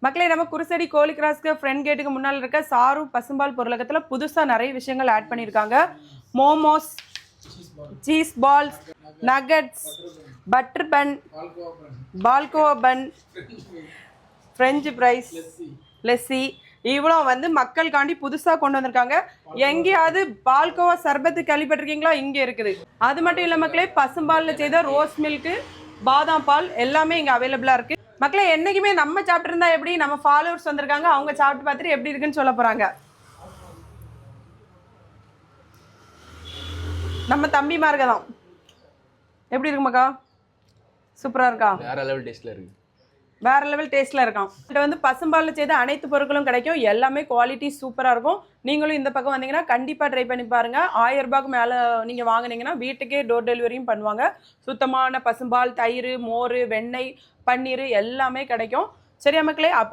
மக்களே நம்ம குருசடி கோழி கிராஸ்க்கு ஃப்ரண்ட் கேட்டுக்கு முன்னால் இருக்க சாரு பசும்பால் பொருளகத்தில் புதுசாக நிறைய விஷயங்கள் ஆட் பண்ணியிருக்காங்க. Momos, cheese balls, nuggets, butter bun, palkova bun, French fries, lassi இவ்வளோ வந்து மக்களுக்காண்டி புதுசாக கொண்டு வந்திருக்காங்க. எங்கேயாவது பால்கோவா சர்பத்து கேள்விப்பட்டிருக்கீங்களா? இங்கே இருக்குது. அது மட்டும் இல்லை மக்களே, பசும்பாலில் செய்த ரோஸ் மில்க்கு, பாதாம் பால் எல்லாமே இங்கே அவைலபிளாக இருக்குது. மக்களே என்னைக்குமே நம்ம சாப்பிட்டு இருந்தா எப்படி, நம்ம ஃபாலோவர்ஸ் வந்திருக்காங்க, அவங்க சாப்பிட்டு பார்த்துட்டு எப்படி இருக்குன்னு சொல்ல போறாங்க. நம்ம தம்பிமார்க தான். எப்படி இருக்கு மக்கா? சூப்பரா இருக்கா? வேற லெவல் டேஸ்ட்ல இருக்கு. வேற லெவல் டேஸ்ட்ல இருக்கான். இது வந்து பசும்பாலில் செய்த அனைத்து பொருட்களும் கிடைக்கும். எல்லாமே குவாலிட்டி சூப்பரா இருக்கும். நீங்களும் இந்த பக்கம் வந்தீங்கன்னா கண்டிப்பா ட்ரை பண்ணி பாருங்க. 1000 ரூபாய்க்கு மேல நீங்க வாங்குனீங்கன்னா வீட்டுக்கே டோர் டெலிவரியும் பண்ணுவாங்க. சுத்தமான பசும்பால், தயிர், மோர், வெண்ணெய், பன்னீர் எல்லாமே கிடைக்கும். சரியா மக்களே? அப்படி